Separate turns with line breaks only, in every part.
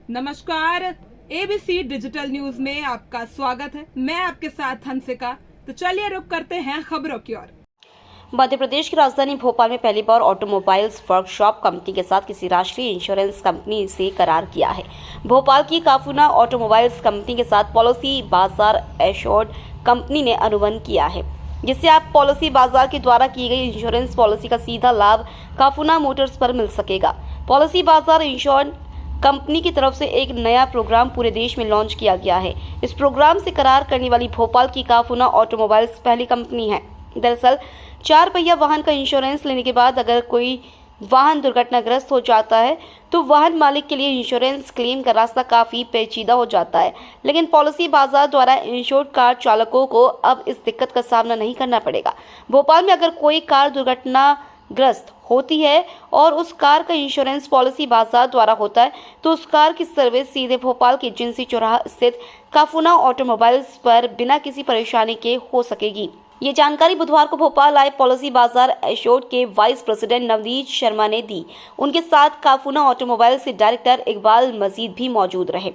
नमस्कार, ABC digital news में आपका स्वागत है। मैं आपके साथ हंसिका। तो चलिए रुक करते हैं खबरों की ओर।
मध्य प्रदेश की राजधानी भोपाल में पहली बार ऑटोमोबाइल्स वर्कशॉप कंपनी के साथ किसी राष्ट्रीय इंश्योरेंस कंपनी से करार किया है। भोपाल की काफूना ऑटोमोबाइल्स कंपनी के साथ पॉलिसी बाजार एश्योर्ड कंपनी ने अनुबंध किया है, जिससे आप पॉलिसी बाजार के द्वारा की गई इंश्योरेंस पॉलिसी का सीधा लाभ काफूना मोटर्स पर मिल सकेगा। पॉलिसी बाजार इंश्योरेंस कंपनी की तरफ से एक नया प्रोग्राम पूरे देश में लॉन्च किया गया है। इस प्रोग्राम से करार करने वाली भोपाल की काफूना ऑटोमोबाइल्स पहली कंपनी है। दरअसल 4 पहिया वाहन का इंश्योरेंस लेने के बाद अगर कोई वाहन दुर्घटनाग्रस्त हो जाता है तो वाहन मालिक के लिए इंश्योरेंस क्लेम का रास्ता काफी पेचीदा हो जाता है, लेकिन पॉलिसी बाजार द्वारा इंश्योर्ड कार चालकों को अब इस दिक्कत का सामना नहीं करना पड़ेगा। भोपाल में अगर कोई कार दुर्घटनाग्रस्त होती है और उस कार का इंश्योरेंस पॉलिसी बाजार द्वारा होता है तो उस कार की सर्विस सीधे भोपाल के जिंसी चौराहा स्थित काफूना ऑटोमोबाइल्स पर बिना किसी परेशानी के हो सकेगी। ये जानकारी बुधवार को भोपाल आए पॉलिसी बाजार एश्योर्ड के वाइस प्रेसिडेंट नवनीत शर्मा ने दी। उनके साथ काफूना ऑटोमोबाइल्स के डायरेक्टर इकबाल मजीद भी मौजूद रहे।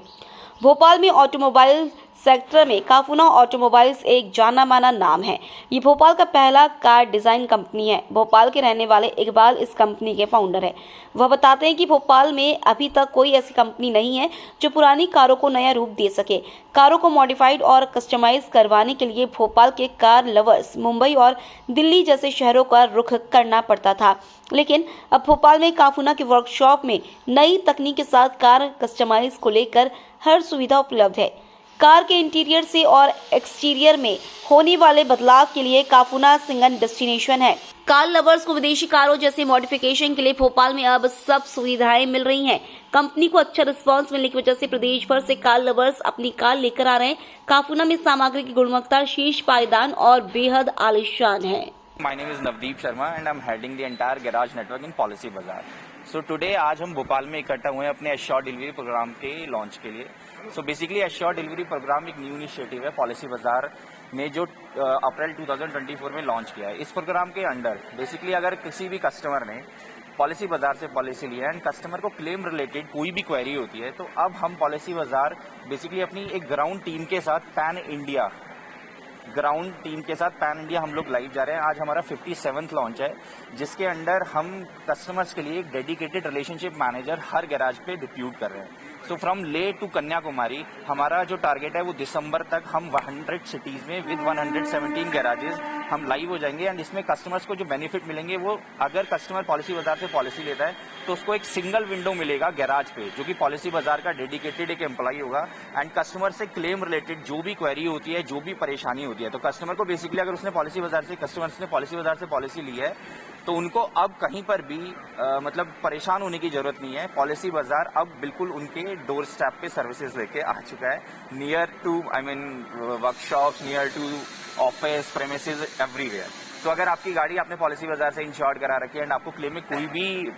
भोपाल में ऑटोमोबाइल सेक्टर में काफूना ऑटोमोबाइल्स एक जाना माना नाम है। ये भोपाल का पहला कार डिजाइन कंपनी है। भोपाल के रहने वाले इकबाल इस कंपनी के फाउंडर है। वह बताते हैं कि भोपाल में अभी तक कोई ऐसी कंपनी नहीं है जो पुरानी कारों को नया रूप दे सके। कारों को मॉडिफाइड और कस्टमाइज करवाने के लिए भोपाल के कार लवर्स मुंबई और दिल्ली जैसे शहरों का रुख करना पड़ता था, लेकिन अब भोपाल में काफूना के वर्कशॉप में नई तकनीक के साथ कार कस्टमाइज को लेकर हर सुविधा उपलब्ध है। कार के इंटीरियर से और एक्सटीरियर में होने वाले बदलाव के लिए काफूना सिंगल डेस्टिनेशन है। कार लवर्स को विदेशी कारों जैसे मॉडिफिकेशन के लिए भोपाल में अब सब सुविधाएं मिल रही हैं। कंपनी को अच्छा रिस्पांस मिलने की वजह से प्रदेश भर से कार लवर्स अपनी कार लेकर आ रहे हैं। काफूना में सामग्री की गुणवत्ता शीर्ष पायदान और बेहद आलीशान है।
My name is Navdeep Sharma and I'm heading the entire garage network in Policy Bazaar. So today आज हम भोपाल में इकट्ठा हुए हैं अपने एश्योर्ड डिलीवरी प्रोग्राम के लॉन्च के लिए। So basically assured delivery programme एक न्यू इनिशिएटिव है पॉलिसी बाजार ने जो अप्रैल 2024 में लॉन्च किया है। इस प्रोग्राम के अंडर बेसिकली अगर किसी भी कस्टमर ने पॉलिसी बाजार से पॉलिसी लिया एंड कस्टमर को क्लेम रिलेटेड कोई भी क्वेरी होती है तो अब हम पॉलिसी बाजार बेसिकली अपनी एक ग्राउंड टीम के साथ पैन इंडिया पैन इंडिया हम लोग लाइव जा रहे हैं। आज हमारा 57th लॉन्च है, जिसके अंडर हम कस्टमर्स के लिए एक डेडिकेटेड रिलेशनशिप मैनेजर हर गैराज पे डिप्यूट कर रहे हैं। सो फ्रॉम ले टू कन्याकुमारी हमारा जो टारगेट है वो दिसंबर तक हम 100 सिटीज में विद 117 गैराजेस हम लाइव हो जाएंगे। एंड इसमें कस्टमर्स को जो बेनिफिट मिलेंगे वो अगर कस्टमर पॉलिसी बाजार से पॉलिसी लेता है तो उसको एक सिंगल विंडो मिलेगा गैराज पे, जो कि पॉलिसी बाजार का डेडिकेटेड एक एम्प्लॉई होगा। एंड कस्टमर से क्लेम रिलेटेड जो भी क्वेरी होती है, जो भी परेशानी होती है, तो कस्टमर को बेसिकली अगर उसने कस्टमर्स ने पॉलिसी बाजार से पॉलिसी ली है तो उनको अब कहीं पर भी मतलब परेशान होने की जरूरत नहीं है। पॉलिसी बाजार अब बिल्कुल उनके डोर स्टेप पे सर्विसेज लेके आ चुका है, near to workshop, near to office premises, everywhere. तो अगर आपकी गाड़ी आपने पॉलिसी बाजार से इंश्योर्ड करा रखी है एंड आपको क्लेम में कोई भी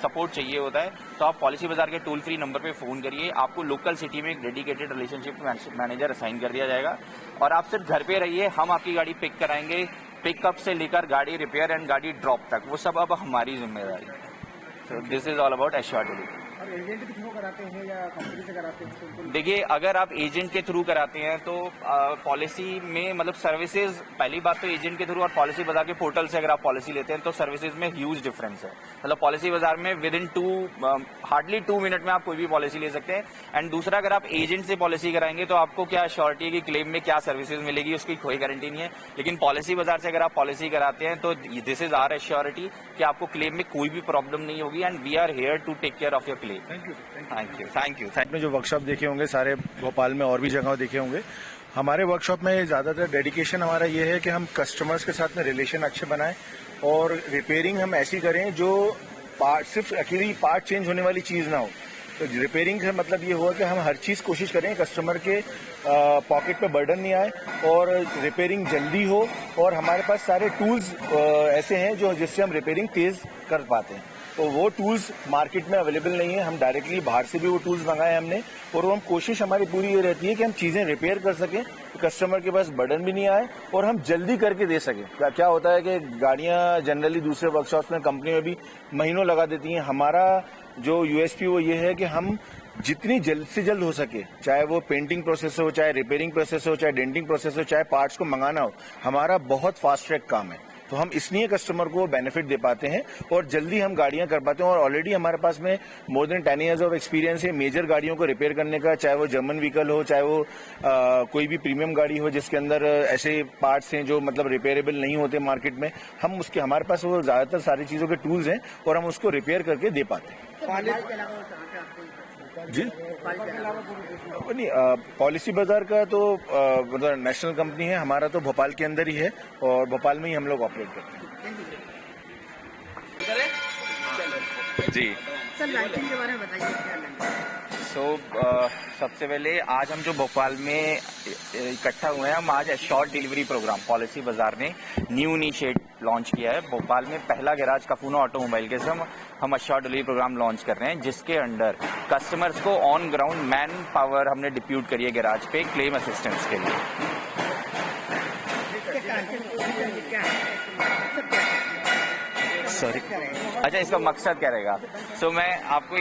सपोर्ट चाहिए होता है तो आप पॉलिसी बाजार के टोल फ्री नंबर पे फोन करिए। आपको लोकल सिटी में एक डेडिकेटेड रिलेशनशिप मैनेजर असाइन कर दिया जाएगा और आप सिर्फ घर पे रहिए, हम आपकी गाड़ी पिक कराएंगे। पिकअप से लेकर गाड़ी रिपेयर एंड गाड़ी ड्रॉप तक वो सब अब हमारी जिम्मेदारी है। So this is all about assured delivery.
Agent के थ्रू कराते हैं या कंपनी से कराते हैं?
देखिए, अगर आप एजेंट के थ्रू कराते हैं तो पॉलिसी में मतलब सर्विसेज, पहली बात तो एजेंट के थ्रू और पॉलिसी बाजार के पोर्टल से अगर आप पॉलिसी लेते हैं तो सर्विसेज में ह्यूज डिफरेंस है। मतलब पॉलिसी बाजार में विद इन हार्डली 2 मिनट में आप कोई भी पॉलिसी ले सकते हैं। एंड दूसरा, अगर आप एजेंट से पॉलिसी कराएंगे तो आपको क्या श्योरिटी है कि क्लेम में क्या सर्विसेज मिलेगी, उसकी कोई गारंटी नहीं है। लेकिन पॉलिसी बाजार से अगर आप पॉलिसी कराते हैं तो दिस इज आवर एश्योरिटी कि आपको क्लेम में कोई भी प्रॉब्लम नहीं होगी and we are here to take care of your claim. Thank you.
आपने जो वर्कशॉप देखे होंगे सारे भोपाल में और भी जगह देखे होंगे। हमारे वर्कशॉप में ज्यादातर डेडिकेशन हमारा ये है कि हम कस्टमर्स के साथ में रिलेशन अच्छे बनाएं और रिपेयरिंग हम ऐसी करें जो सिर्फ अकेली पार्ट चेंज होने वाली चीज ना हो। तो रिपेयरिंग का मतलब ये हुआ कि हम हर चीज कोशिश करें कस्टमर के पॉकेट पे बर्डन नहीं आए और रिपेयरिंग जल्दी हो। और हमारे पास सारे टूल्स ऐसे हैं जो जिससे हम रिपेयरिंग तेज कर पाते हैं। तो वो टूल्स मार्केट में अवेलेबल नहीं है, हम डायरेक्टली बाहर से भी वो टूल्स मंगाए हमने। और हम कोशिश हमारी पूरी ये रहती है कि हम चीजें रिपेयर कर सकें, कस्टमर के पास बर्डन भी नहीं आए और हम जल्दी करके दे सकें। क्या होता है कि गाड़ियां जनरली दूसरे वर्कशॉप्स में कंपनी में भी महीनों लगा देती हैं। हमारा जो यूएसपी वो ये है कि हम जितनी जल्द से जल्द हो सके, चाहे वो पेंटिंग प्रोसेस हो, चाहे रिपेयरिंग प्रोसेस हो, चाहे डेंटिंग प्रोसेस हो, चाहे पार्ट्स को मंगाना हो, हमारा बहुत फास्ट ट्रैक काम है। तो हम इसलिए कस्टमर को बेनिफिट दे पाते हैं और जल्दी हम गाड़ियां कर पाते हैं। और ऑलरेडी हमारे पास में more than 10 years of experience है मेजर गाड़ियों को रिपेयर करने का, चाहे वो जर्मन व्हीकल हो, चाहे वो कोई भी प्रीमियम गाड़ी हो जिसके अंदर ऐसे पार्ट्स हैं जो मतलब रिपेयरेबल नहीं होते मार्केट में। हम उसके हमारे पास वो ज्यादातर सारी चीजों के टूल्स हैं और हम उसको रिपेयर करके दे पाते हैं। जी नहीं, पॉलिसी बाजार का तो मतलब नेशनल कंपनी है, हमारा तो भोपाल के अंदर ही है और भोपाल में ही हम लोग ऑपरेट करते हैं।
जी
सर लॉन्चिंग के बारे में बताइए क्या लॉन्चिंग।
सबसे पहले आज हम जो भोपाल में इकट्ठा हुए हैं, हम आज शॉर्ट डिलीवरी प्रोग्राम पॉलिसी बाजार ने न्यू इनिशिएट लॉन्च किया है। भोपाल में पहला गैराज कफूना ऑटोमोबाइल के साथ हम शॉर्ट डिलीवरी प्रोग्राम लॉन्च कर रहे हैं, जिसके अंडर कस्टमर्स को ऑन ग्राउंड मैन पावर हमने डिप्यूट करी है गैराज पे क्लेम असिस्टेंस के लिए।
सॉरी,
अच्छा, इसका मकसद क्या रहेगा? सो मैं आपको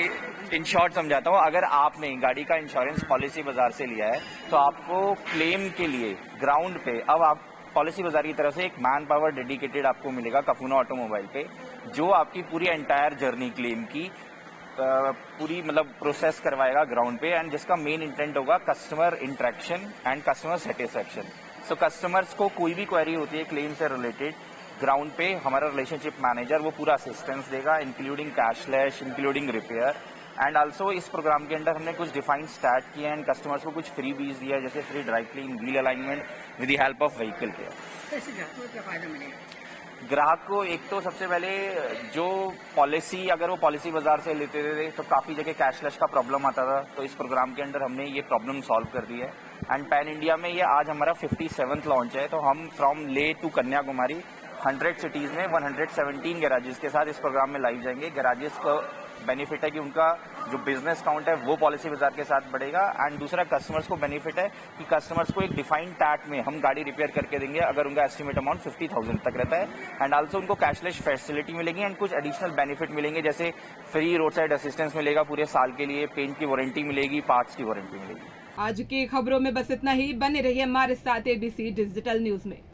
इन शॉर्ट समझाता हूँ। अगर आपने गाड़ी का इंश्योरेंस पॉलिसी बाजार से लिया है तो आपको क्लेम के लिए ग्राउंड पे अब आप पॉलिसी बाजार की तरफ से एक मैन पावर डेडिकेटेड आपको मिलेगा कफूना ऑटोमोबाइल पे, जो आपकी पूरी एंटायर जर्नी क्लेम की पूरी मतलब प्रोसेस करवाएगा ग्राउंड पे, एंड जिसका मेन इंटेंट होगा customer interaction and customer satisfaction. So customers को कोई भी क्वेरी होती है क्लेम से रिलेटेड, ग्राउंड पे हमारा रिलेशनशिप मैनेजर वो पूरा असिस्टेंस देगा, including cashless, including repair. And also इस प्रोग्राम के अंदर हमने कुछ डिफाइंड स्टार्ट किए हैं एंड कस्टमर्स को कुछ फ्री बीज दिया है, जैसे free dry clean, wheel alignment with the help of vehicle care.
कैसे ग्राहकों को क्या फायदा मिलेगा?
ग्राहक को एक तो सबसे पहले जो पॉलिसी, अगर वो पॉलिसी बाजार से लेते थे तो काफी जगह कैशलेस का प्रॉब्लम आता था, तो इस प्रोग्राम के अंदर हमने ये प्रॉब्लम सॉल्व कर दी है। एंड पैन इंडिया में ये आज हमारा 57th लॉन्च है, तो हम फ्रॉम ले टू कन्याकुमारी 100 सिटीज में 117 गैराजेस के साथ इस प्रोग्राम में लाइव जाएंगे। गैराजेस को बेनिफिट है कि उनका जो बिजनेस काउंट है वो पॉलिसी बाजार के साथ बढ़ेगा, एंड दूसरा कस्टमर्स को बेनिफिट है कि कस्टमर्स को एक डिफाइंड टैट में हम गाड़ी रिपेयर करके देंगे अगर उनका एस्टिमेट अमाउंट 50,000 तक रहता है। एंड आल्सो उनको कैशलेस फैसिलिटी मिलेगी एंड कुछ एडिशनल बेनिफिट मिलेंगे, जैसे फ्री रोड साइड असिस्टेंस मिलेगा पूरे साल के लिए, पेंट की वारंटी मिलेगी, पार्ट्स की वारंटी मिलेगी।
आज की खबरों में बस इतना ही। बने रहिए हमारे साथ ABC डिजिटल न्यूज में।